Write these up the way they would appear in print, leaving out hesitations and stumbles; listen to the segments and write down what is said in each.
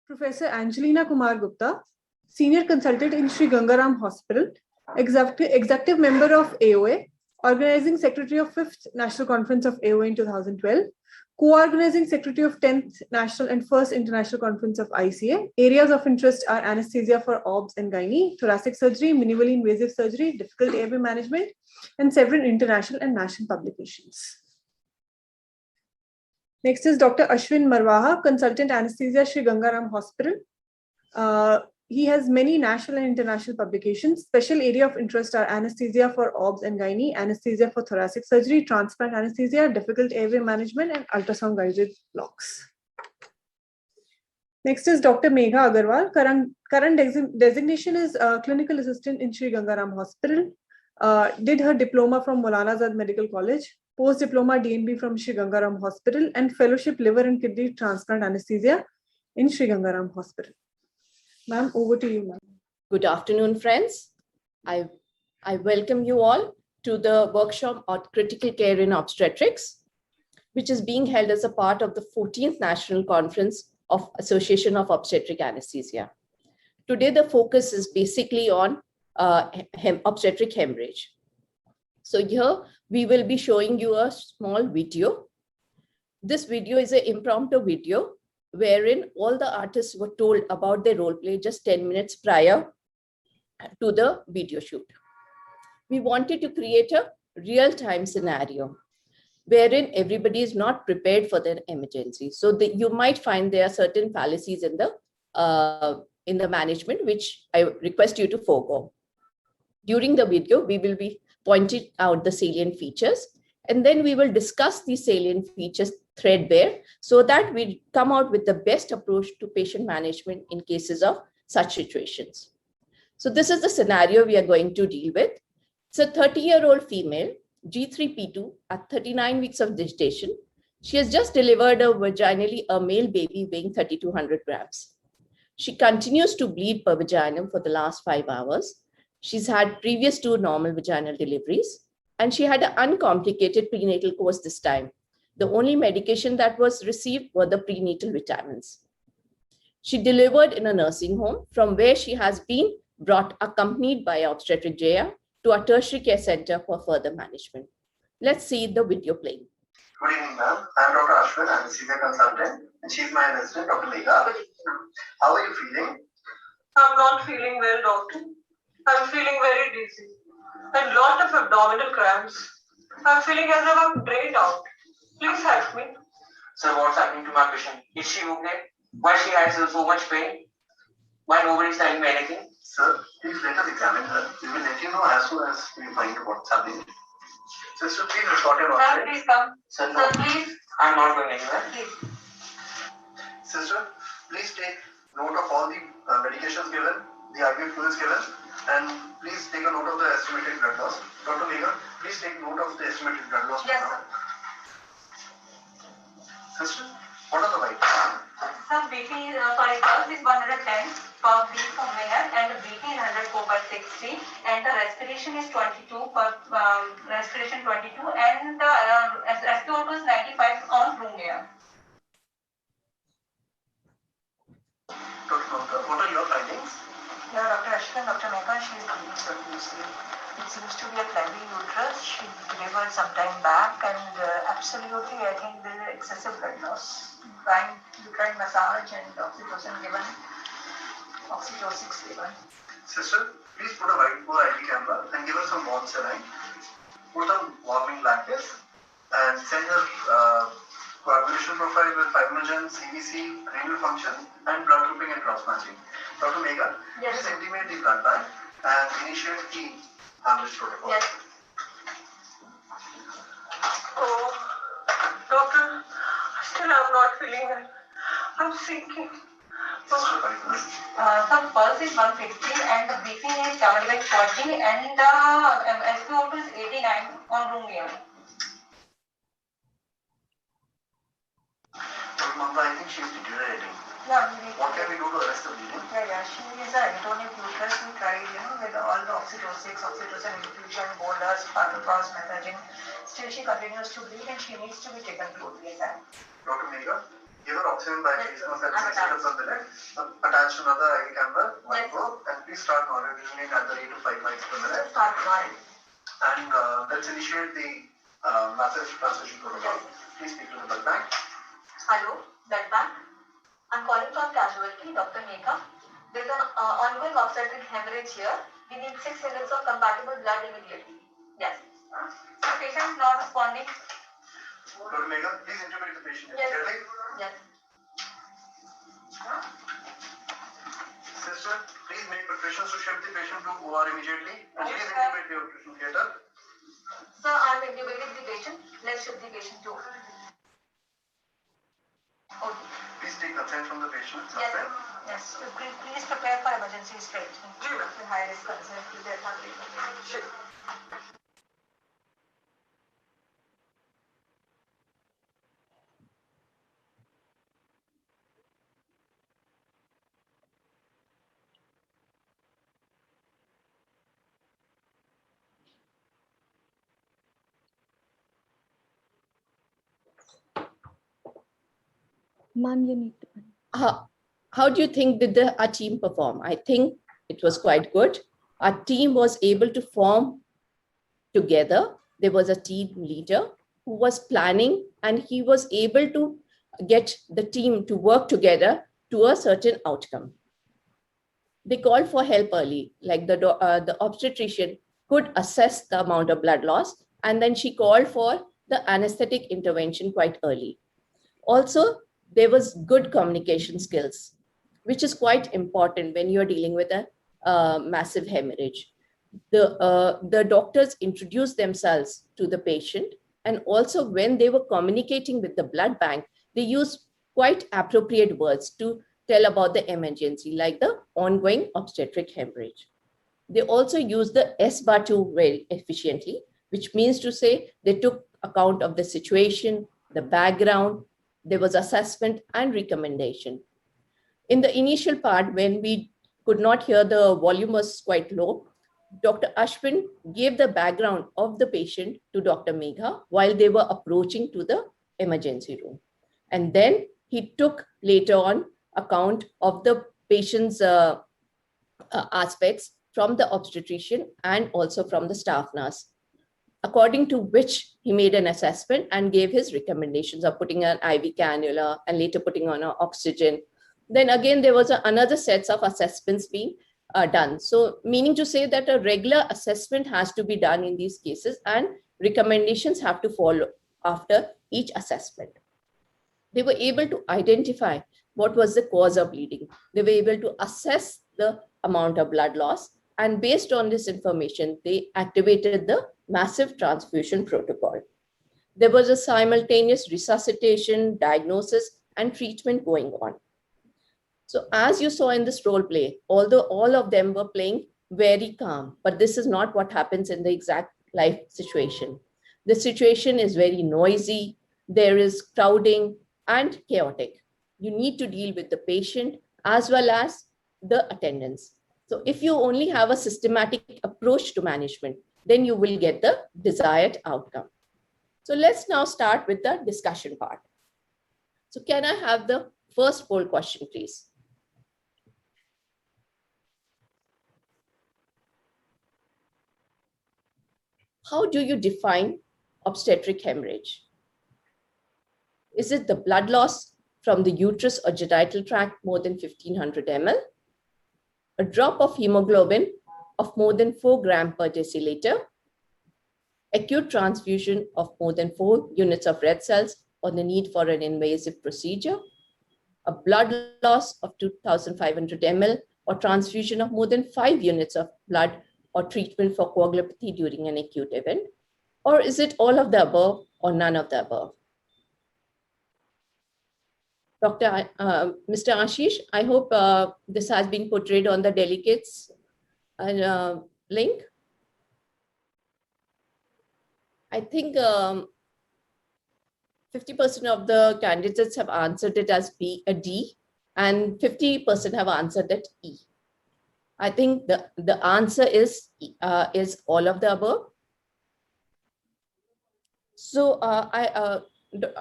Professor Angelina Kumar Gupta, Senior Consultant in Sri Gangaram Hospital, Executive Member of AOA, Organizing Secretary of 5th National Conference of AOA in 2012, Co-Organizing Secretary of 10th National and 1st International Conference of ICA. Areas of interest are anesthesia for OBS and gynae, thoracic surgery, minimally invasive surgery, difficult airway management, and several international and national publications. Next is Dr. Ashwin Marwaha, Consultant Anesthesia, Sri Gangaram Hospital. He has many national and international publications. Special area of interest are anesthesia for OBS and gynae, anesthesia for thoracic surgery, transplant anesthesia, difficult airway management, and ultrasound guided blocks. Next is Dr. Megha Agarwal. Current designation is clinical assistant in Sri Gangaram Hospital. Did her diploma from Maulana Azad Medical College, post-diploma DNB from Sri Gangaram Hospital, and fellowship liver and kidney transplant anesthesia in Sri Gangaram Hospital. Ma'am, over to you, ma'am. Good afternoon, friends. I welcome you all to the workshop on critical care in obstetrics, which is being held as a part of the 14th National Conference of Association of Obstetric Anesthesia. Today, the focus is basically on obstetric hemorrhage. So here, we will be showing you a small video. This video is an impromptu video wherein all the artists were told about their role play just 10 minutes prior to the video shoot. We wanted to create a real-time scenario wherein everybody is not prepared for their emergency. So you might find there are certain fallacies in the management, which I request you to forego. During the video, we will be pointing out the salient features, and then we will discuss the salient features threadbare so that we come out with the best approach to patient management in cases of such situations. So this is the scenario we are going to deal with. It's a 30-year-old female, G3P2, at 39 weeks of gestation. She has just delivered vaginally a male baby weighing 3,200 grams. She continues to bleed per vaginum for the last 5 hours. She's had previous 2 normal vaginal deliveries, and she had an uncomplicated prenatal course this time. The only medication that was received were the prenatal vitamins. She delivered in a nursing home from where she has been brought accompanied by obstetric JR to a tertiary care center for further management. Let's see the video playing. Good evening, ma'am. I'm Dr. Ashwin. I'm a senior consultant, and she's my resident, Dr. Megha. How are you feeling? I'm not feeling well, doctor. I'm feeling very dizzy and lot of abdominal cramps. I'm feeling as if I'm drained out. Please help me. Sir, what's happening to my patient? Is she okay? Why she has so much pain? Why nobody is telling me anything? Sir, please let us examine her. We will let you know as soon as we find what's happening. Sister, please escort her on. Sir, please come. Sir, no. Sir, please. I'm not going anywhere. Please. Sister, please take note of all the medications given, the IV fluids given, and please take a note of the estimated blood loss. Dr. Megha, please take note of the estimated blood loss. Yes, sir. Sister, what are the vitals? Sir, pulse is 110 per beat per minute, and the breathing is 104/60, and the respiration is 22 per respiration 22, and the SpO2 is 95 on room air. Dr. Gupta, what are your findings? Yeah, Dr. Ashwin, Dr. Megha, she is bleeding profusely. It seems to be a flavi uterus. She delivered some time back, and absolutely, I think there is excessive blood loss. Uterine massage and oxytocin given, oxytocin given. Sister, please put a white bore IV camera and give her some warm saline. Put on warming blankets and send her coagulation profile with fibrinogen, CVC, renal function, and blood grouping and cross matching. Dr. Megha, Yes, please intimate the blood bank and initiate the hemorrhage protocol. Yes. Oh, doctor, still I'm not feeling well. I'm sinking. Sister, vitals. Some pulse is 150 and the breathing is 70/40 and the SpO2 is 89 on room air. Dr. Mamta, I think she is deteriorating. Yeah, What can we do to arrest the bleeding? Yeah, she is an atonic uterus. We tried, with all the oxytocin infusion, bolus, cross messaging. Still, she continues to bleed and she needs to be taken to OPSI. Dr. Megha, Give her oxygen by Yes, face mask and I'm face it up on the leg. Attach another IV camera, one Yes. go, and please start monitoring at the rate of 5 mics per minute. Start tomorrow. And let's initiate the massive transfusion protocol. Please speak to the blood bank. Hello, blood bank. I'm calling from casualty, Dr. Megha. There's an ongoing obstetric hemorrhage here. We need 6 units of compatible blood immediately. Yes. The patient is not responding. Dr. Megha, please intubate the patient Yes. immediately. Yes. Sister, please make preparations to shift the patient to OR immediately. And Yes, please sir. intubate the operation theatre. Sir, I'm intubating the patient. Let's shift the patient to. Okay. Please take consent from the patient. Yes. Consent. Yes. Please prepare for emergency state. High risk consent to their family. Sure. Ma'am, you need to. How do you think did our team perform? I think it was quite good. Our team was able to form together. There was a team leader who was planning, and he was able to get the team to work together to a certain outcome. They called for help early, like the obstetrician could assess the amount of blood loss, and then she called for the anesthetic intervention quite early. Also, there was good communication skills, which is quite important when you're dealing with a massive hemorrhage. The doctors introduced themselves to the patient, and also when they were communicating with the blood bank, they used quite appropriate words to tell about the emergency, like the ongoing obstetric hemorrhage. They also used the SBAR2 very efficiently, which means to say they took account of the situation, the background, there was assessment and recommendation. In the initial part, when we could not hear, the volume was quite low, Dr. Ashwin gave the background of the patient to Dr. Megha while they were approaching to the emergency room. And then he took later on account of the patient's aspects from the obstetrician and also from the staff nurse, according to which he made an assessment and gave his recommendations of putting an IV cannula and later putting on an oxygen. Then again, there was another sets of assessments being done. So meaning to say that a regular assessment has to be done in these cases and recommendations have to follow after each assessment. They were able to identify what was the cause of bleeding. They were able to assess the amount of blood loss. And based on this information, they activated the massive transfusion protocol. There was a simultaneous resuscitation, diagnosis, and treatment going on. So as you saw in this role play, although all of them were playing very calm, but this is not what happens in the exact life situation. The situation is very noisy, there is crowding and chaotic. You need to deal with the patient as well as the attendants. So if you only have a systematic approach to management, then you will get the desired outcome. So let's now start with the discussion part. So can I have the first poll question, please? How do you define obstetric hemorrhage? Is it the blood loss from the uterus or genital tract more than 1500 ml? A drop of hemoglobin of more than 4 grams per deciliter? Acute transfusion of more than 4 units of red cells or the need for an invasive procedure? A blood loss of 2500 ml or transfusion of more than 5 units of blood or treatment for coagulopathy during an acute event? Or is it all of the above or none of the above? Mr. Ashish, I hope this has been portrayed on the delegates link. I think 50% of the candidates have answered it as D, and 50% have answered it E. I think the answer is all of the above. So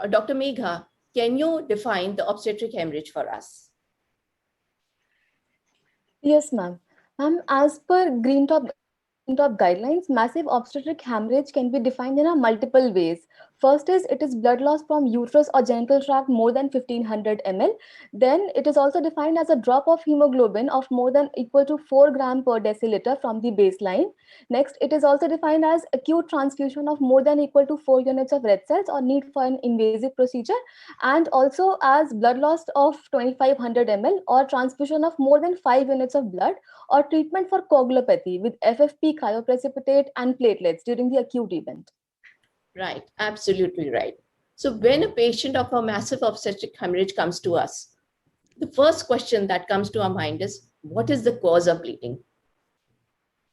Dr. Megha, can you define the obstetric hemorrhage for us? Yes, ma'am. Ma'am, as per Green Top guidelines, massive obstetric hemorrhage can be defined in a multiple ways. First is it is blood loss from uterus or genital tract more than 1500 ml. Then it is also defined as a drop of hemoglobin of more than equal to 4 gram per deciliter from the baseline. Next, it is also defined as acute transfusion of more than equal to 4 units of red cells or need for an invasive procedure, and also as blood loss of 2500 ml or transfusion of more than 5 units of blood, or treatment for coagulopathy with FFP, cryoprecipitate, and platelets during the acute event. Right, absolutely right. So when a patient of a massive obstetric hemorrhage comes to us, the first question that comes to our mind is, what is the cause of bleeding?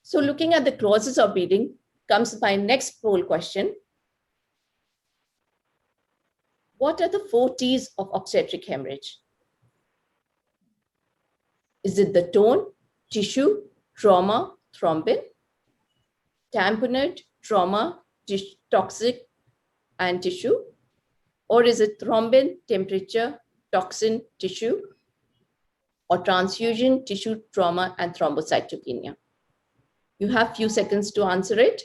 So looking at the causes of bleeding comes my next poll question. What are the 4 T's of obstetric hemorrhage? Is it the tone, tissue, trauma, thrombin, tamponade, trauma, toxic, and tissue? Or is it thrombin, temperature, toxin, tissue, or transfusion, tissue, trauma, and thrombocytopenia? You have few seconds to answer it.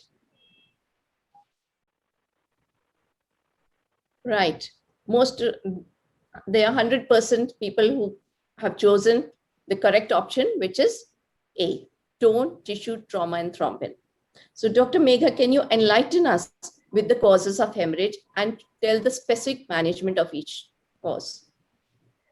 Right. There are 100% people who have chosen the correct option, which is A, tone, tissue, trauma, and thrombin. So Dr. Megha, can you enlighten us with the causes of hemorrhage and tell the specific management of each cause?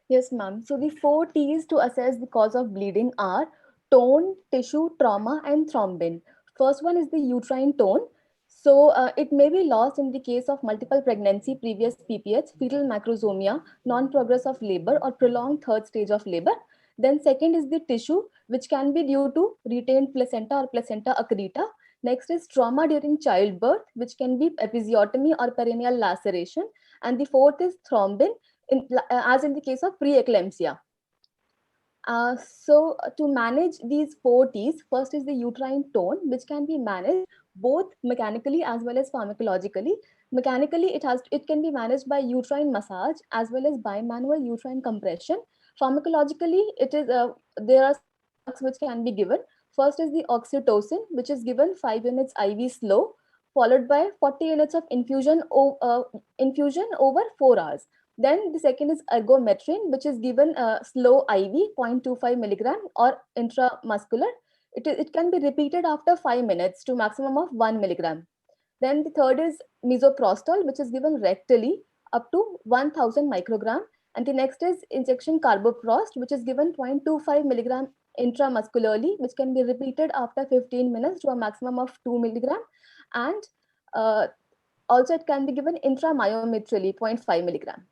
Yes, ma'am. So the 4 T's to assess the cause of bleeding are tone, tissue, trauma, and thrombin. First one is the uterine tone. So it may be lost in the case of multiple pregnancy, previous PPH, fetal macrosomia, non-progress of labor, or prolonged third stage of labor. Then second is the tissue, which can be due to retained placenta or placenta accreta. Next is trauma during childbirth, which can be episiotomy or perineal laceration. And the fourth is thrombin, as in the case of preeclampsia. So to manage these 4 T's, first is the uterine tone, which can be managed both mechanically as well as pharmacologically. Mechanically, it can be managed by uterine massage as well as bimanual uterine compression. Pharmacologically, there are drugs which can be given. First is the oxytocin, which is given 5 units IV slow, followed by 40 units of infusion over 4 hours. Then the second is ergometrin, which is given slow IV 0.25 milligram or intramuscular. It can be repeated after 5 minutes to maximum of 1 milligram. Then the third is misoprostol, which is given rectally up to 1000 microgram. And the next is injection carboprost, which is given 0.25 milligram intramuscularly, which can be repeated after 15 minutes to a maximum of 2 milligram. And also it can be given intramyometrally 0.5 milligram.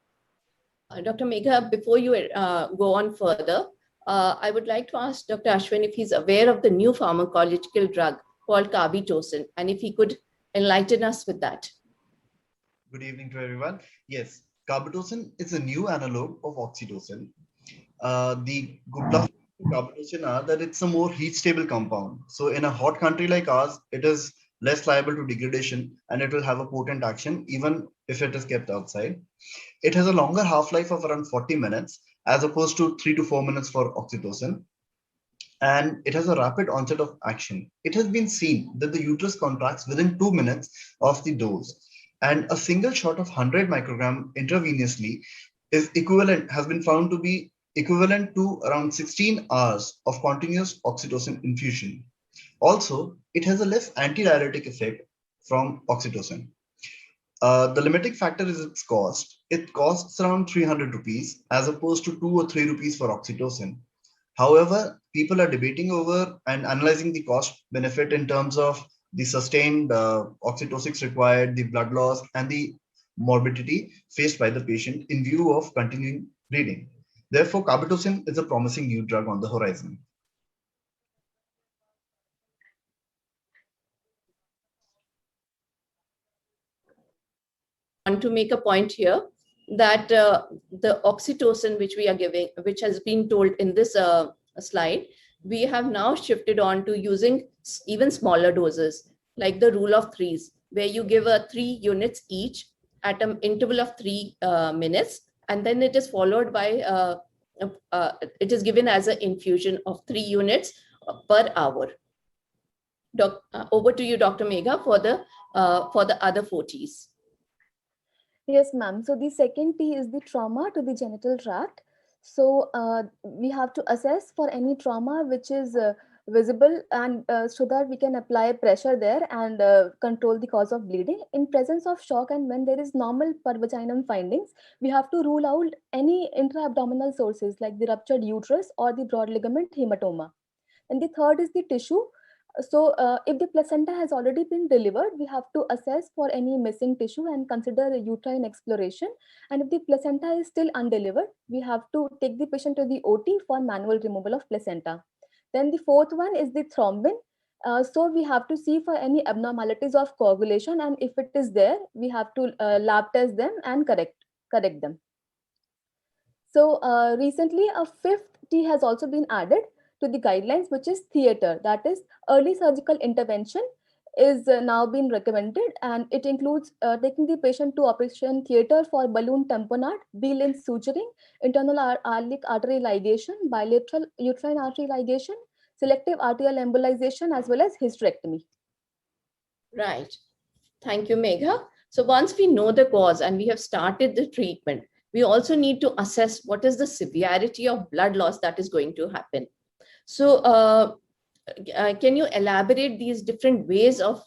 Dr. Megha, before you go on further, I would like to ask Dr. Ashwin if he's aware of the new pharmacological drug called carbetocin, and if he could enlighten us with that. Good evening to everyone. Yes, carbetocin is a new analog of oxytocin. The good plus carbetocin are that it's a more heat stable compound. So in a hot country like ours, it is less liable to degradation and it will have a potent action even if it is kept outside. It has a longer half-life of around 40 minutes as opposed to 3 to 4 minutes for oxytocin. And it has a rapid onset of action. It has been seen that the uterus contracts within 2 minutes of the dose. And a single shot of 100 microgram intravenously has been found to be equivalent to around 16 hours of continuous oxytocin infusion. Also, it has a less antidiuretic effect from oxytocin. The limiting factor is its cost. It costs around 300 rupees as opposed to 2 or 3 rupees for oxytocin. However, people are debating over and analyzing the cost benefit in terms of the sustained oxytocin required, the blood loss, and the morbidity faced by the patient in view of continuing bleeding. Therefore, carbetocin is a promising new drug on the horizon. I want to make a point here that the oxytocin which we are giving, which has been told in this slide, we have now shifted on to using even smaller doses, like the rule of threes, where you give 3 units each at an interval of 3 minutes, and then it is followed by, it is given as an infusion of 3 units per hour. Over to you, Dr. Megha, for the other 4 Ts. Yes, ma'am. So the second T is the trauma to the genital tract. So we have to assess for any trauma which is visible, and so that we can apply pressure there and control the cause of bleeding. In presence of shock and when there is normal pervaginum findings, we have to rule out any intra-abdominal sources like the ruptured uterus or the broad ligament hematoma. And the third is the tissue. So if the placenta has already been delivered, we have to assess for any missing tissue and consider a uterine exploration. And if the placenta is still undelivered, we have to take the patient to the OT for manual removal of placenta. Then the fourth one is the thrombin. So we have to see for any abnormalities of coagulation, and if it is there, we have to lab test them and correct them. So recently a fifth T has also been added to the guidelines, which is theater. That is, early surgical intervention is now being recommended, and it includes taking the patient to operation theater for balloon tamponade, B-length suturing, internal iliac artery ligation, bilateral uterine artery ligation, selective arterial embolization, as well as hysterectomy. Right. Thank you, Megha. So once we know the cause and we have started the treatment, we also need to assess what is the severity of blood loss that is going to happen. So can you elaborate these different ways of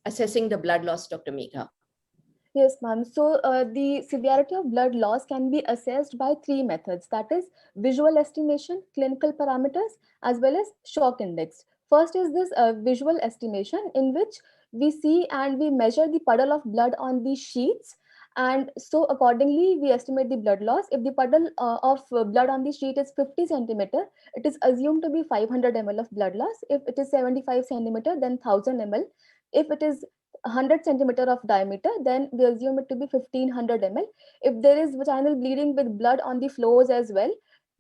assessing the blood loss, Dr. Megha? Yes, ma'am. So the severity of blood loss can be assessed by 3 methods. That is visual estimation, clinical parameters, as well as shock index. First is this visual estimation, in which we see and we measure the puddle of blood on the sheets. And so accordingly, we estimate the blood loss. If the puddle of blood on the sheet is 50 centimeter, it is assumed to be 500 ml of blood loss. If it is 75 centimeter, then 1000 ml. If it is 100 centimeter of diameter, then we assume it to be 1500 ml. If there is vaginal bleeding with blood on the floors as well,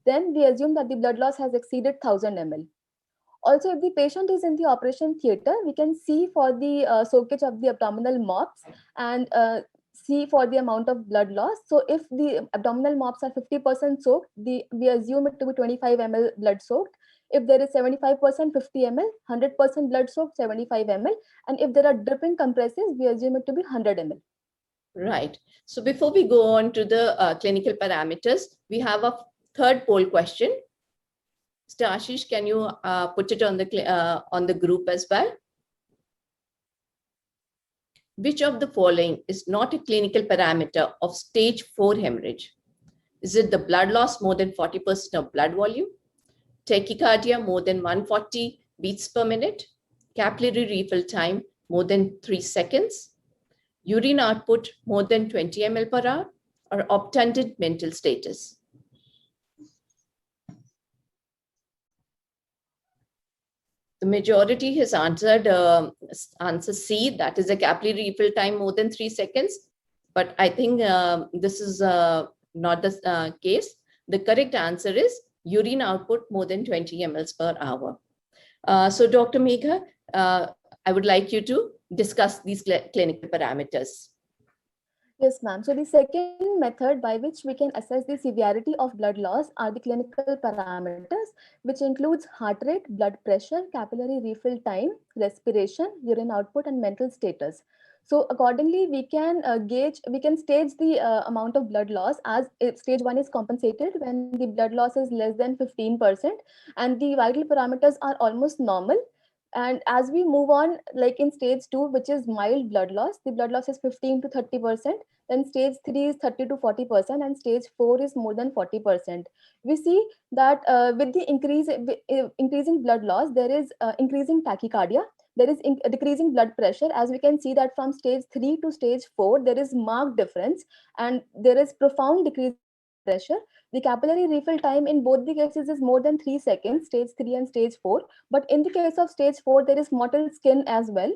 then we assume that the blood loss has exceeded 1000 ml. Also, if the patient is in the operation theater, we can see for the soakage of the abdominal mops and see for the amount of blood loss. So if the abdominal mops are 50% soaked, we assume it to be 25 ml blood soaked. If there is 75%, 50 ml, 100% blood soaked, 75 ml. And if there are dripping compresses, we assume it to be 100 ml. Right. So before we go on to the clinical parameters, we have a third poll question. Mr. Ashish, can you put it on the group as well? Which of the following is not a clinical parameter of stage 4 hemorrhage? Is it the blood loss more than 40% of blood volume, tachycardia more than 140 beats per minute, capillary refill time more than 3 seconds, urine output more than 20 ml per hour, or obtunded mental status? The majority has answered answer C, that is a capillary refill time more than 3 seconds. But I think this is not the case. The correct answer is urine output more than 20 ml per hour. So Dr. Megha, I would like you to discuss these clinical parameters. Yes, ma'am. So the second method by which we can assess the severity of blood loss are the clinical parameters, which includes heart rate, blood pressure, capillary refill time, respiration, urine output, and mental status. So accordingly, we can stage the amount of blood loss as if stage 1 is compensated when the blood loss is less than 15% and the vital parameters are almost normal. And as we move on, like in stage 2, which is mild blood loss, the blood loss is 15 to 30%. Then stage 3 is 30 to 40%, and stage 4 is more than 40%. We see that with the increasing blood loss, there is increasing tachycardia. There is decreasing blood pressure. As we can see that from stage 3 to stage 4, there is marked difference, and there is profound decrease in pressure. The capillary refill time in both the cases is more than 3 seconds, stage 3 and stage 4. But in the case of stage 4, there is mottled skin as well.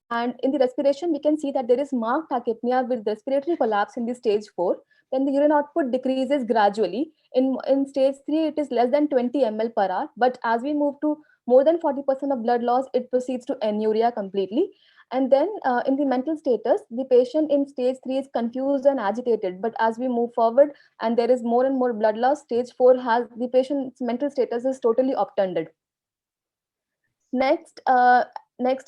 And in the respiration, we can see that there is marked tachypnea with respiratory collapse in the stage 4. Then the urine output decreases gradually. In stage 3, it is less than 20 ml per hour. But as we move to more than 40% of blood loss, it proceeds to anuria completely. And then in the mental status, the patient in stage 3 is confused and agitated. But as we move forward and there is more and more blood loss, stage 4 has the patient's mental status is totally obtunded. Next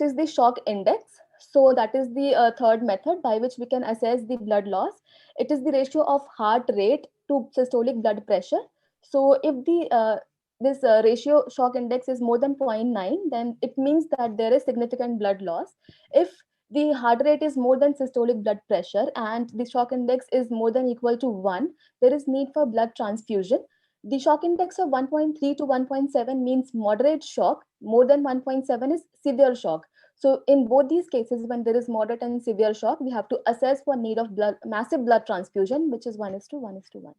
is the shock index. So that is the third method by which we can assess the blood loss. It is the ratio of heart rate to systolic blood pressure. So if the this ratio shock index is more than 0.9, then it means that there is significant blood loss. If the heart rate is more than systolic blood pressure and the shock index is more than equal to 1, there is need for blood transfusion. The shock index of 1.3 to 1.7 means moderate shock. More than 1.7 is severe shock. So in both these cases, when there is moderate and severe shock, we have to assess for need of massive blood transfusion, which is 1:1:1.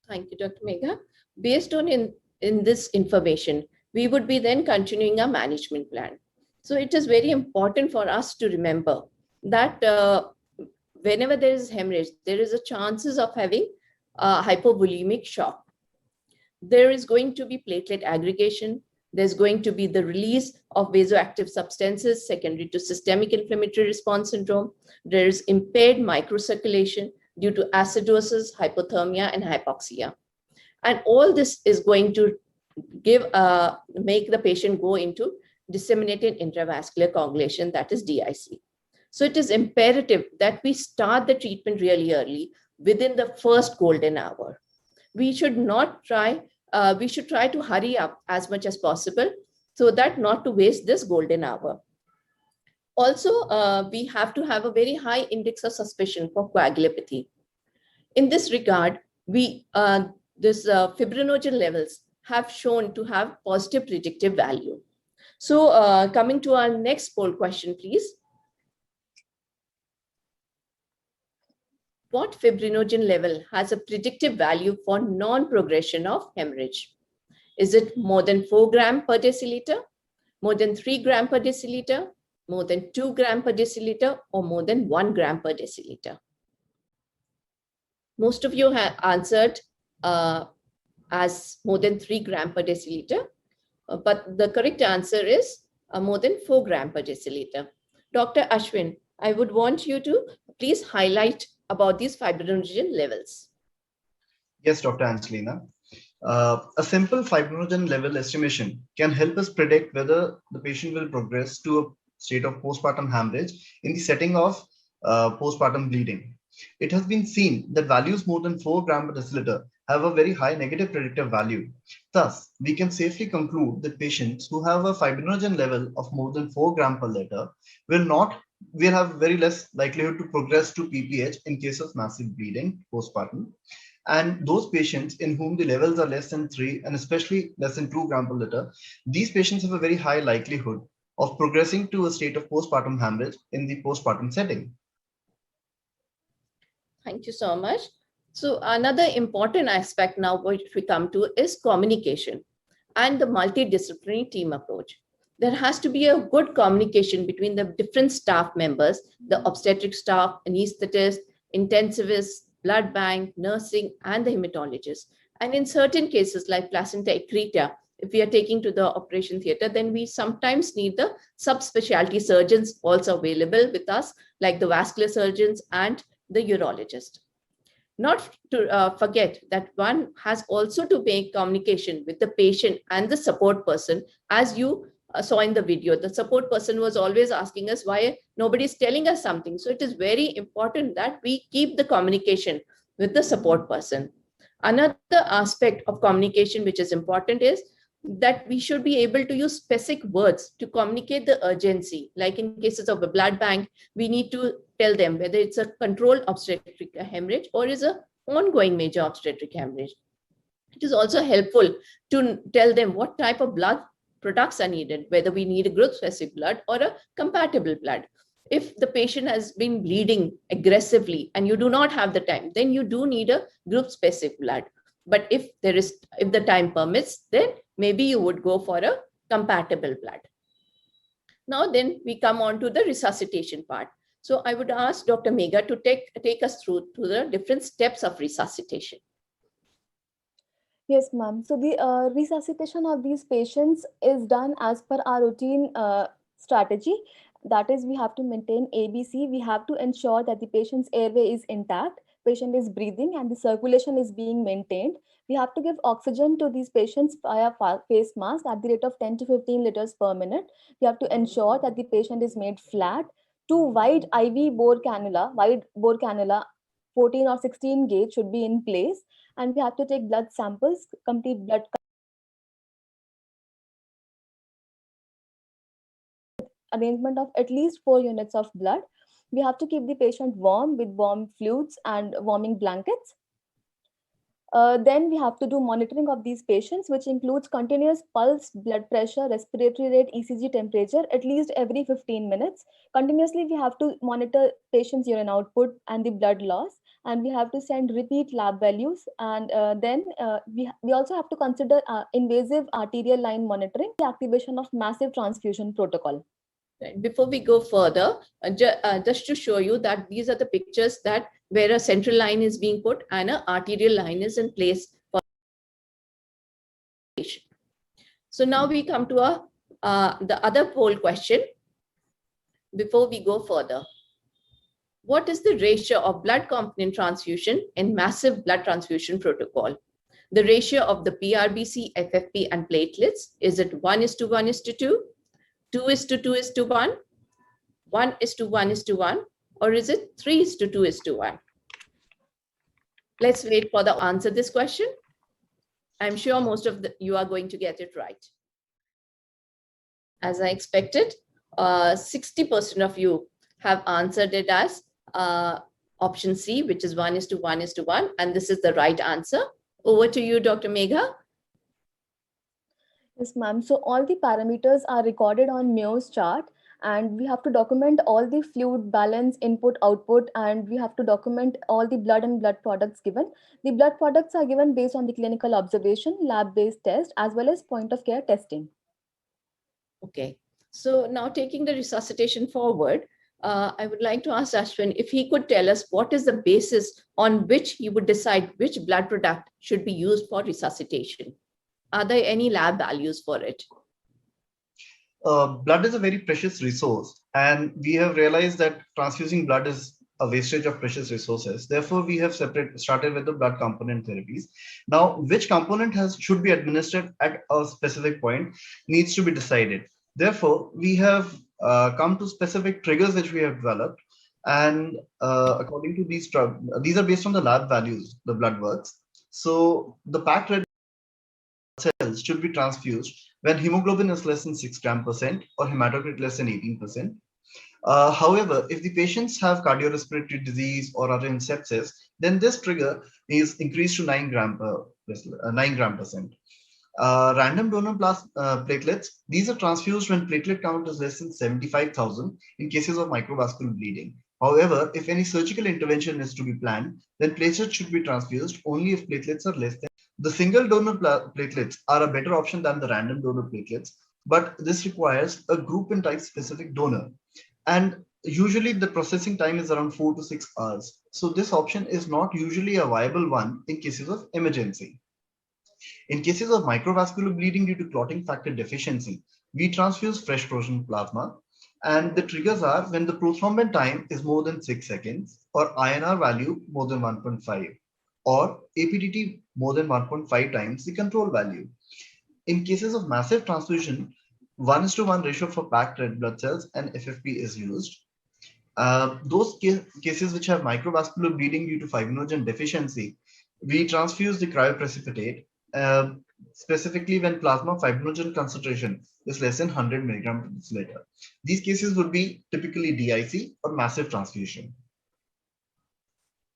Thank you, Dr. Megha. Based on in this information, we would be then continuing our management plan. So it is very important for us to remember that whenever there is hemorrhage, there is a chances of having hypovolemic shock. There is going to be platelet aggregation. There's going to be the release of vasoactive substances secondary to systemic inflammatory response syndrome. There is impaired microcirculation due to acidosis, hypothermia, and hypoxia. And all this is going to make the patient go into disseminated intravascular coagulation, that is DIC. So it is imperative that we start the treatment really early, within the first golden hour. We should not try, we should try to hurry up as much as possible so that not to waste this golden hour. Also, we have to have a very high index of suspicion for coagulopathy. In this regard, fibrinogen levels have shown to have positive predictive value. So coming to our next poll question, please. What fibrinogen level has a predictive value for non-progression of hemorrhage? Is it more than 4 grams per deciliter, more than 3 grams per deciliter, more than 2 grams per deciliter, or more than 1 gram per deciliter? Most of you have answered as more than 3 grams per deciliter, but the correct answer is more than 4 grams per deciliter. Dr. Ashwin, I would want you to please highlight about these fibrinogen levels. Yes, Dr. Angelina. A simple fibrinogen level estimation can help us predict whether the patient will progress to a state of postpartum hemorrhage in the setting of postpartum bleeding. It has been seen that values more than 4 grams per deciliter have a very high negative predictive value. Thus, we can safely conclude that patients who have a fibrinogen level of more than 4 grams per liter will have very less likelihood to progress to PPH in case of massive bleeding postpartum. And those patients in whom the levels are less than 3 and especially less than 2 grams per liter, these patients have a very high likelihood of progressing to a state of postpartum hemorrhage in the postpartum setting. Thank you so much. So another important aspect now which we come to is communication and the multidisciplinary team approach. There has to be a good communication between the different staff members, the obstetric staff, anesthetist, intensivist, blood bank, nursing, and the hematologist. And in certain cases like placenta accreta, if we are taking to the operation theater, then we sometimes need the subspecialty surgeons also available with us, like the vascular surgeons and the urologist. Not to forget that one has also to make communication with the patient and the support person. As you saw in the video, the support person was always asking us why nobody's telling us something. So it is very important that we keep the communication with the support person. Another aspect of communication which is important is that we should be able to use specific words to communicate the urgency. Like in cases of a blood bank, we need to tell them whether it's a controlled obstetric hemorrhage or is an ongoing major obstetric hemorrhage. It is also helpful to tell them what type of blood products are needed, whether we need a group-specific blood or a compatible blood. If the patient has been bleeding aggressively and you do not have the time, then you do need a group-specific blood. But if the time permits, then maybe you would go for a compatible blood. Now then we come on to the resuscitation part. So I would ask Dr. Megha to take us through to the different steps of resuscitation. Yes, ma'am. So the resuscitation of these patients is done as per our routine strategy. That is, we have to maintain ABC. We have to ensure that the patient's airway is intact, patient is breathing, and the circulation is being maintained. We have to give oxygen to these patients via face mask at the rate of 10 to 15 liters per minute. We have to ensure that the patient is made flat. 2 wide bore cannula, 14 or 16 gauge should be in place. And we have to take blood samples, complete blood arrangement of at least 4 units of blood. We have to keep the patient warm with warm fluids and warming blankets. Then we have to do monitoring of these patients, which includes continuous pulse, blood pressure, respiratory rate, ECG temperature, at least every 15 minutes. Continuously, we have to monitor patients' urine output and the blood loss, and we have to send repeat lab values. And then we also have to consider invasive arterial line monitoring, the activation of massive transfusion protocol. Before we go further, just to show you that these are the pictures that where a central line is being put and an arterial line is in place for patient. So now we come to the other poll question. Before we go further, what is the ratio of blood component transfusion in massive blood transfusion protocol? The ratio of the PRBC, FFP, and platelets, is it 1:1:2? 2:2:1, 1:1:1, or is it 3:2:1? Let's wait for the answer this question. I'm sure most of you are going to get it right. As I expected, 60% of you have answered it as option C, which is 1:1:1, and this is the right answer. Over to you, Dr. Megha. Yes, ma'am. So all the parameters are recorded on Mayo's chart, and we have to document all the fluid balance, input, output, and we have to document all the blood and blood products given. The blood products are given based on the clinical observation, lab-based test, as well as point of care testing. Okay. So now taking the resuscitation forward, I would like to ask Ashwin if he could tell us what is the basis on which you would decide which blood product should be used for resuscitation. Are there any lab values for it? Blood is a very precious resource, and we have realized that transfusing blood is a wastage of precious resources. Therefore, we have started with the blood component therapies. Now, which component should be administered at a specific point needs to be decided. Therefore, we have come to specific triggers which we have developed, and according to these are based on the lab values, the blood works. So the packed red cells should be transfused when hemoglobin is less than 6 gram% or hematocrit less than 18%. However, if the patients have cardiorespiratory disease or are in sepsis, then this trigger is increased to 9 gram%. Random donor platelets, these are transfused when platelet count is less than 75,000 in cases of microvascular bleeding. However, if any surgical intervention is to be planned, then platelets should be transfused only if platelets are less than. The single donor platelets are a better option than the random donor platelets, but this requires a group and type specific donor. And usually the processing time is around 4 to 6 hours. So this option is not usually a viable one in cases of emergency. In cases of microvascular bleeding due to clotting factor deficiency, we transfuse fresh frozen plasma. And the triggers are when the prothrombin time is more than 6 seconds, or INR value more than 1.5, or APDT more than 1.5 times the control value. In cases of massive transfusion, 1:1 ratio for packed red blood cells and FFP is used. Those cases which have microvascular bleeding due to fibrinogen deficiency, we transfuse the cryoprecipitate, specifically when plasma fibrinogen concentration is less than 100 milligram per deciliter. These cases would be typically DIC or massive transfusion.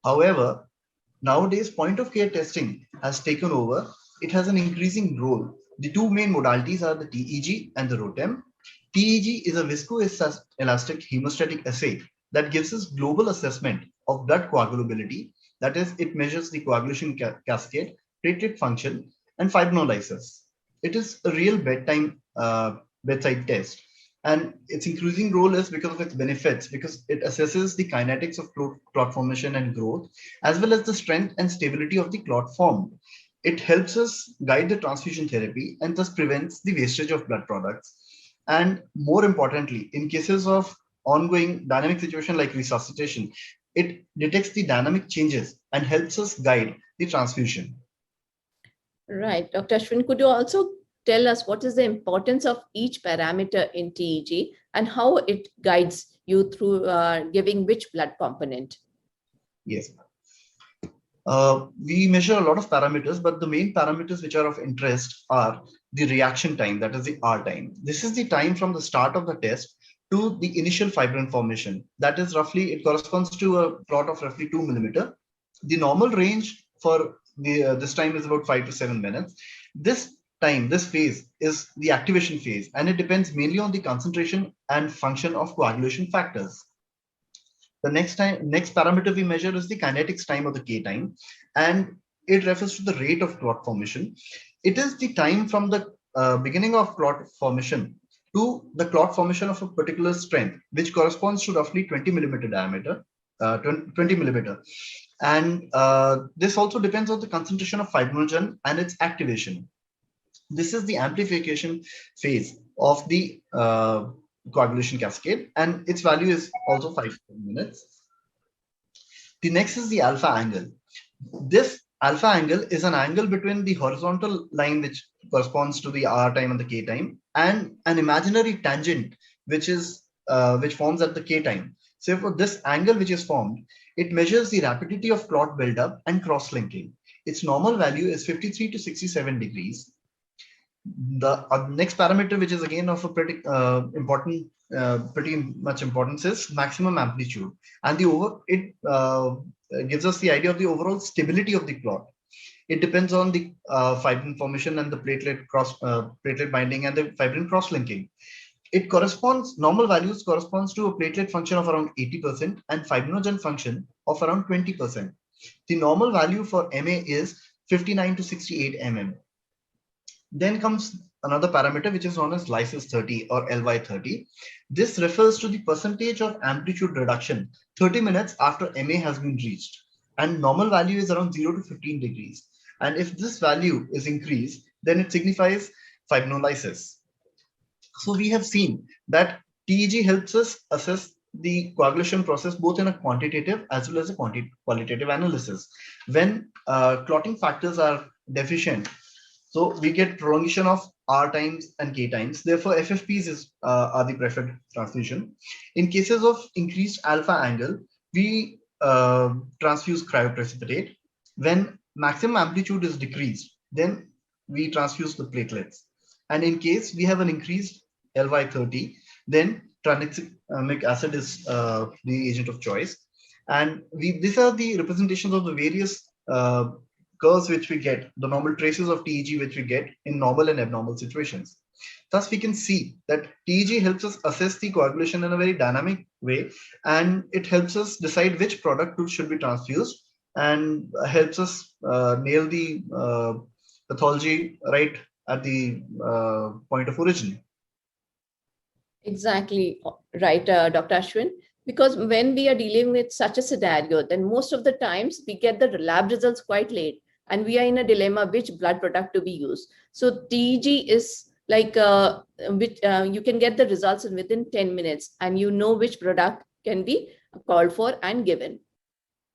However, nowadays, point of care testing has taken over. It has an increasing role. The two main modalities are the TEG and the ROTEM. TEG is a viscoelastic hemostatic assay that gives us global assessment of blood coagulability. That is, it measures the coagulation cascade, platelet function, and fibrinolysis. It is a real bedside test. And its increasing role is because of its benefits, because it assesses the kinetics of clot formation and growth, as well as the strength and stability of the clot formed. It helps us guide the transfusion therapy and thus prevents the wastage of blood products. And more importantly, in cases of ongoing dynamic situation like resuscitation, it detects the dynamic changes and helps us guide the transfusion. Right. Dr. Ashwin, could you also tell us what is the importance of each parameter in TEG and how it guides you through giving which blood component? Yes. We measure a lot of parameters, but the main parameters which are of interest are the reaction time, that is the R time. This is the time from the start of the test to the initial fibrin formation. That is roughly, it corresponds to a plot of roughly 2 millimeter. The normal range for this time is about 5 to 7 minutes. This time, this phase is the activation phase, and it depends mainly on the concentration and function of coagulation factors. The next parameter we measure is the kinetics time or the K time, and it refers to the rate of clot formation. It is the time from the beginning of clot formation to the clot formation of a particular strength, which corresponds to roughly 20 millimeter diameter, 20 millimeter. And this also depends on the concentration of fibrinogen and its activation. This is the amplification phase of the coagulation cascade, and its value is also 5 minutes. The next is the alpha angle. This alpha angle is an angle between the horizontal line, which corresponds to the R time and the K time, and an imaginary tangent, which forms at the K time. So for this angle which is formed, it measures the rapidity of clot buildup and cross-linking. Its normal value is 53 to 67 degrees. The next parameter, which is again of a pretty much importance, is maximum amplitude, and it gives us the idea of the overall stability of the clot. It depends on the fibrin formation and the platelet binding and the fibrin cross-linking. Normal values corresponds to a platelet function of around 80% and fibrinogen function of around 20%. The normal value for MA is 59 to 68 mm. Then comes another parameter, which is known as lysis 30 or LY30. This refers to the percentage of amplitude reduction 30 minutes after MA has been reached, and normal value is around 0 to 15 degrees. And if this value is increased, then it signifies fibrinolysis. So we have seen that TEG helps us assess the coagulation process both in a quantitative as well as a qualitative analysis. When clotting factors are deficient, so we get prolongation of R times and K times. Therefore, FFPs are the preferred transfusion. In cases of increased alpha angle, we transfuse cryoprecipitate. When maximum amplitude is decreased, then we transfuse the platelets. And in case we have an increased LY30, then tranexamic acid is the agent of choice. And these are the representations of the various curves which we get, the normal traces of TEG which we get in normal and abnormal situations. Thus, we can see that TEG helps us assess the coagulation in a very dynamic way, and it helps us decide which product should be transfused and helps us nail the pathology right at the point of origin. Exactly right, Dr. Ashwin. Because when we are dealing with such a scenario, then most of the times we get the lab results quite late, and we are in a dilemma which blood product to be used. So TEG is like you can get the results within 10 minutes, and you know which product can be called for and given.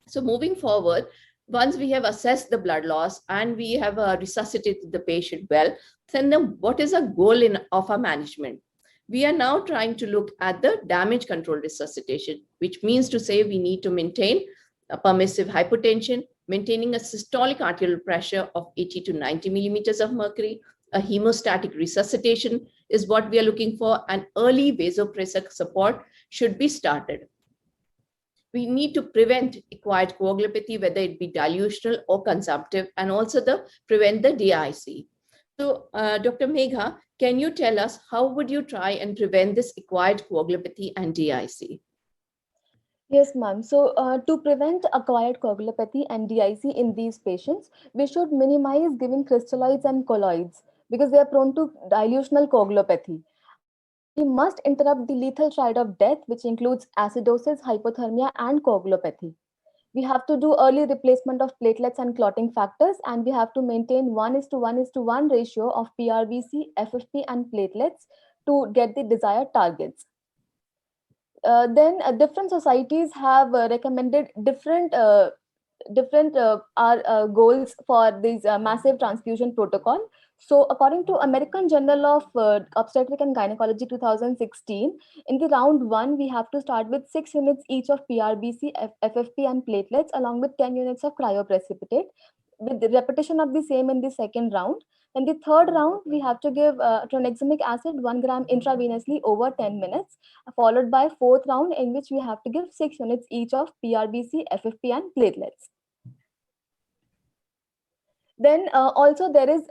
So moving forward, once we have assessed the blood loss and we have resuscitated the patient well, then what is a goal of our management? We are now trying to look at the damage control resuscitation, which means to say we need to maintain a permissive hypotension, maintaining a systolic arterial pressure of 80 to 90 millimeters of mercury. A hemostatic resuscitation is what we are looking for, and early vasopressor support should be started. We need to prevent acquired coagulopathy, whether it be dilutional or consumptive, and also prevent the DIC. So, Dr. Megha, can you tell us how would you try and prevent this acquired coagulopathy and DIC? Yes, ma'am. So to prevent acquired coagulopathy and DIC in these patients, we should minimize giving crystalloids and colloids because they are prone to dilutional coagulopathy. We must interrupt the lethal triad of death, which includes acidosis, hypothermia, and coagulopathy. We have to do early replacement of platelets and clotting factors, and we have to maintain 1:1:1 ratio of PRBC, FFP, and platelets to get the desired targets. Then different societies have recommended different goals for these massive transfusion protocol. So according to American Journal of Obstetric and Gynecology 2016, in the round 1, we have to start with 6 units each of PRBC, FFP and platelets along with 10 units of cryoprecipitate, with the repetition of the same in the second round. In the third round, we have to give tranexamic acid 1 gram intravenously over 10 minutes, followed by fourth round in which we have to give 6 units each of PRBC, FFP and platelets. Then also there is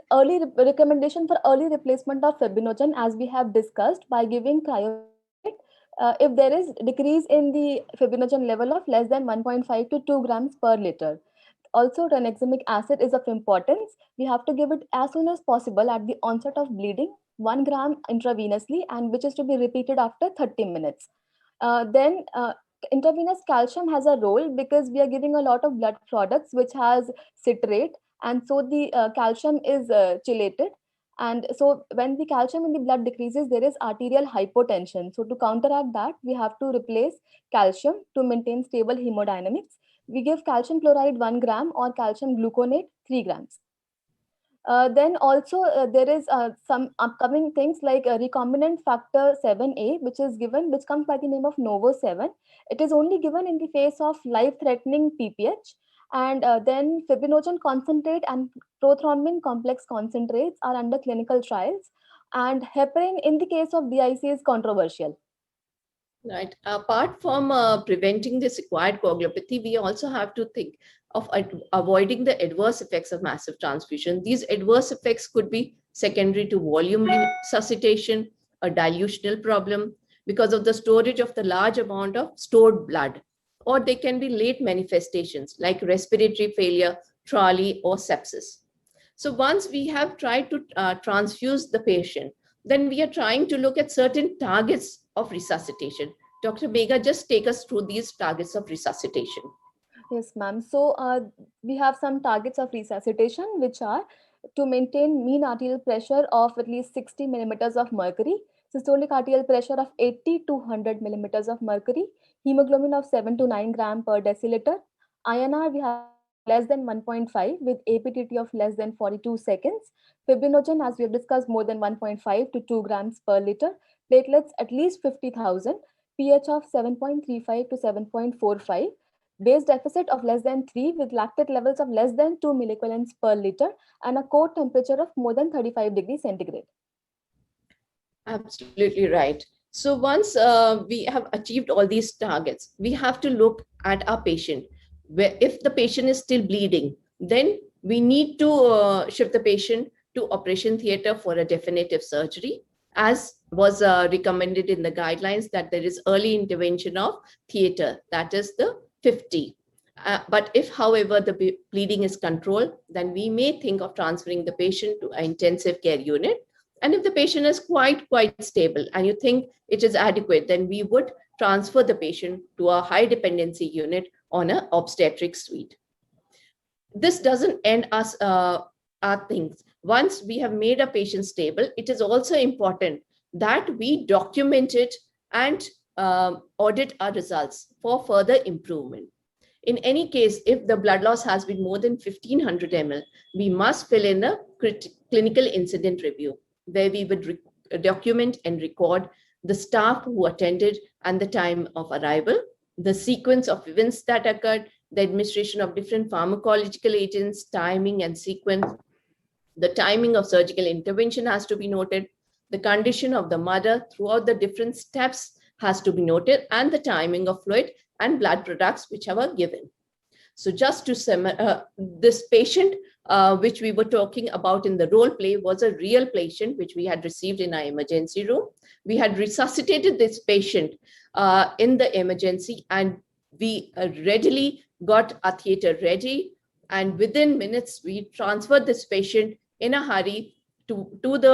recommendation for early replacement of fibrinogen, as we have discussed, by giving cryoprecipitate if there is decrease in the fibrinogen level of less than 1.5 to 2 grams per liter. Also, tranexamic acid is of importance. We have to give it as soon as possible at the onset of bleeding, 1 gram intravenously, and which is to be repeated after 30 minutes. Then intravenous calcium has a role because we are giving a lot of blood products which has citrate, and so the calcium is chelated. And so when the calcium in the blood decreases, there is arterial hypotension. So to counteract that, we have to replace calcium to maintain stable hemodynamics. We give calcium chloride 1 gram or calcium gluconate 3 grams. Then also there is some upcoming things like recombinant factor 7A, which is given, which comes by the name of Novo-7. It is only given in the face of life-threatening PPH. And then fibrinogen concentrate and prothrombin complex concentrates are under clinical trials. And heparin in the case of DIC is controversial. Right. Apart from preventing this acquired coagulopathy, we also have to think of avoiding the adverse effects of massive transfusion. These adverse effects could be secondary to volume resuscitation, a dilutional problem because of the storage of the large amount of stored blood, or they can be late manifestations like respiratory failure, TRALI, or sepsis. So once we have tried to transfuse the patient, then we are trying to look at certain targets of resuscitation. Dr. Megha, just take us through these targets of resuscitation. Yes, ma'am. So we have some targets of resuscitation, which are to maintain mean arterial pressure of at least 60 millimeters of mercury, systolic arterial pressure of 80 to 100 millimeters of mercury, hemoglobin of 7 to 9 gram per deciliter. INR, we have less than 1.5 with APTT of less than 42 seconds. Fibrinogen, as we have discussed, more than 1.5 to 2 grams per liter. Platelets, at least 50,000. pH of 7.35 to 7.45. Base deficit of less than 3 with lactate levels of less than 2 milliequivalents per liter and a core temperature of more than 35 degrees centigrade. Absolutely right. So once we have achieved all these targets, we have to look at our patient. Where if the patient is still bleeding, then we need to shift the patient to operation theater for a definitive surgery, as was recommended in the guidelines that there is early intervention of theater, that is the 50. But if, however, the bleeding is controlled, then we may think of transferring the patient to an intensive care unit. And if the patient is quite stable and you think it is adequate, then we would transfer the patient to a high dependency unit on an obstetric suite. This doesn't end us our things. Once we have made a patient stable, it is also important that we document it and audit our results for further improvement. In any case, if the blood loss has been more than 1500 ml, we must fill in a clinical incident review, where we would document and record the staff who attended and the time of arrival, the sequence of events that occurred, the administration of different pharmacological agents, timing and sequence. The timing of surgical intervention has to be noted. The condition of the mother throughout the different steps has to be noted, and the timing of fluid and blood products which were given. So just to this patient, which we were talking about in the role play, was a real patient which we had received in our emergency room. We had resuscitated this patient in the emergency, and we readily got our theater ready. And within minutes, we transferred this patient in a hurry to the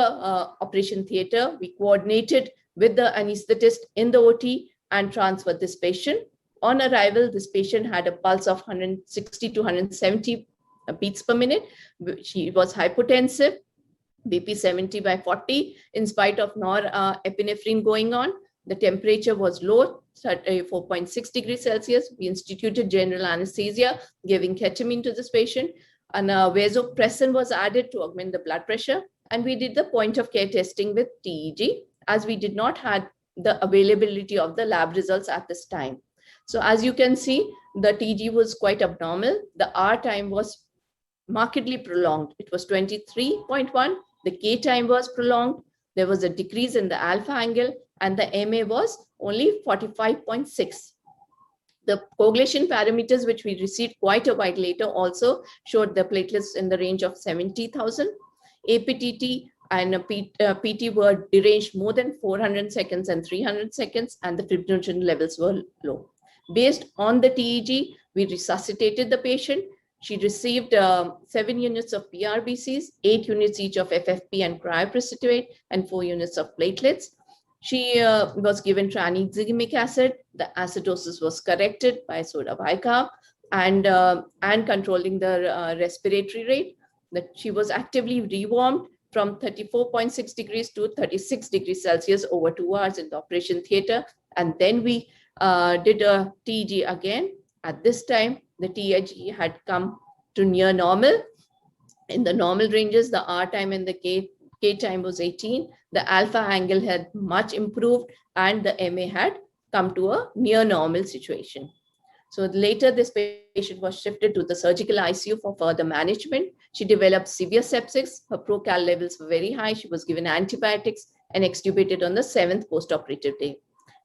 operation theater. We coordinated with the anesthetist in the OT and transferred this patient. On arrival, this patient had a pulse of 160 to 170 beats per minute. She was hypotensive. BP 70 by 40, in spite of norepinephrine going on. The temperature was low, at 4.6 degrees Celsius. We instituted general anesthesia, giving ketamine to this patient, and vasopressin was added to augment the blood pressure. And we did the point of care testing with TEG, as we did not have the availability of the lab results at this time. So as you can see, the TG was quite abnormal. The R time was markedly prolonged. It was 23.1. The K time was prolonged. There was a decrease in the alpha angle, and the MA was only 45.6. The coagulation parameters, which we received quite a while later, also showed the platelets in the range of 70,000. APTT and PT were deranged more than 400 seconds and 300 seconds, and the fibrinogen levels were low. Based on the TEG, we resuscitated the patient. She received 7 units of PRBCs, 8 units each of FFP and cryoprecipitate, and 4 units of platelets. She was given tranexamic acid. The acidosis was corrected by soda bicarb and controlling the respiratory rate. That she was actively rewarmed from 34.6 degrees to 36 degrees Celsius over 2 hours in the operation theater. And then we did a TEG again. At this time, the TEG had come to near normal. In the normal ranges, the R time and the K time was 18. The alpha angle had much improved, and the MA had come to a near normal situation. So later, this patient was shifted to the surgical ICU for further management. She developed severe sepsis. Her procal levels were very high. She was given antibiotics and extubated on the 7th postoperative day.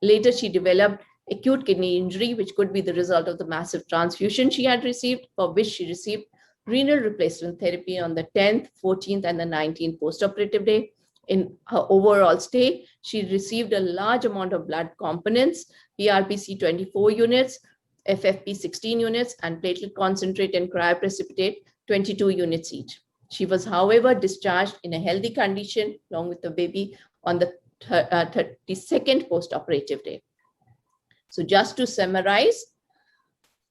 Later, she developed acute kidney injury, which could be the result of the massive transfusion she had received, for which she received renal replacement therapy on the 10th, 14th, and the 19th postoperative day. In her overall stay, she received a large amount of blood components, PRPC 24 units, FFP 16 units, and platelet concentrate and cryoprecipitate 22 units each. She was, however, discharged in a healthy condition along with the baby on the 32nd postoperative day. So just to summarize,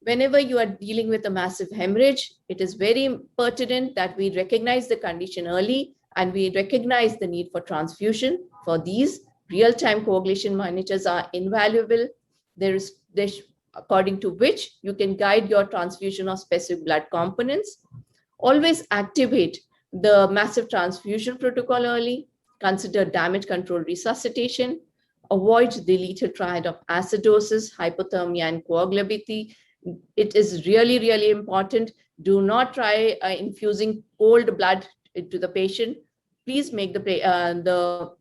whenever you are dealing with a massive hemorrhage, it is very pertinent that we recognize the condition early and we recognize the need for transfusion. For these, real-time coagulation monitors are invaluable. According to which you can guide your transfusion of specific blood components. Always activate the massive transfusion protocol early. Consider damage control resuscitation. Avoid the lethal triad of acidosis, hypothermia, and coagulability. It is really, really important. Do not try infusing cold blood to the patient. Please make the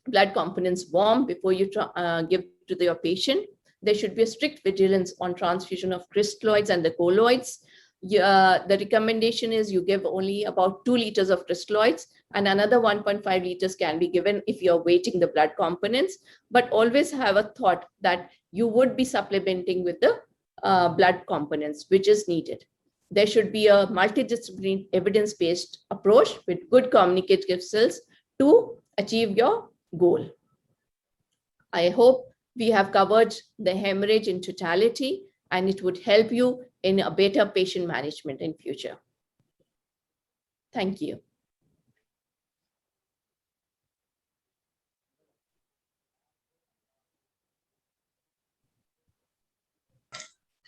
blood components warm before you give to your patient. There should be a strict vigilance on transfusion of crystalloids and the colloids. The recommendation is you give only about 2 liters of crystalloids, and another 1.5 liters can be given if you're weighting the blood components. But always have a thought that you would be supplementing with the blood components, which is needed. There should be a multidisciplinary evidence-based approach with good communicative skills to achieve your goal. I hope we have covered the hemorrhage in totality, and it would help you in a better patient management in future. Thank you.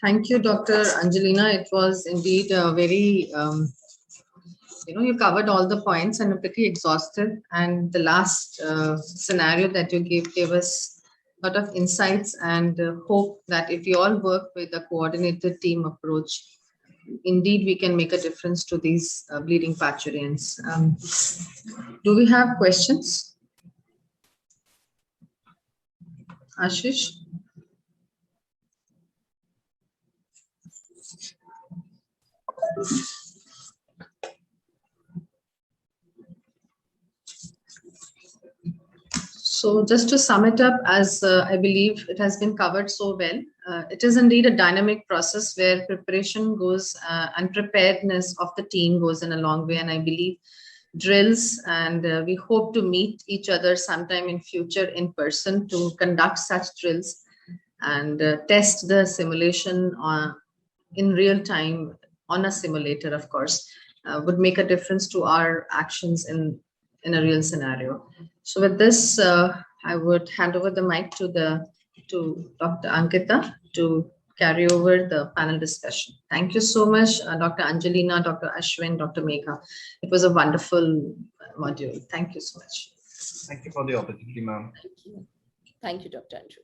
Thank you, Dr. Angelina. It was indeed a very, you covered all the points and are pretty exhaustive. And the last scenario that you gave us a lot of insights, and hope that if we all work with a coordinated team approach, indeed we can make a difference to these bleeding parturients. Do we have questions? Ashish? So just to sum it up, as I believe it has been covered so well, it is indeed a dynamic process where preparation goes and preparedness of the team goes in a long way. And I believe drills, and we hope to meet each other sometime in future in person to conduct such drills and test the simulation in real time on a simulator, of course, would make a difference to our actions in in a real scenario. So with this, I would hand over the mic to Dr. Ankita to carry over the panel discussion. Thank you so much, Dr. Angelina, Dr. Ashwin, Dr. Megha. It was a wonderful module. Thank you so much. Thank you for the opportunity, ma'am. Thank you. Thank you, Dr. Andrew.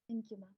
Thank you, ma'am.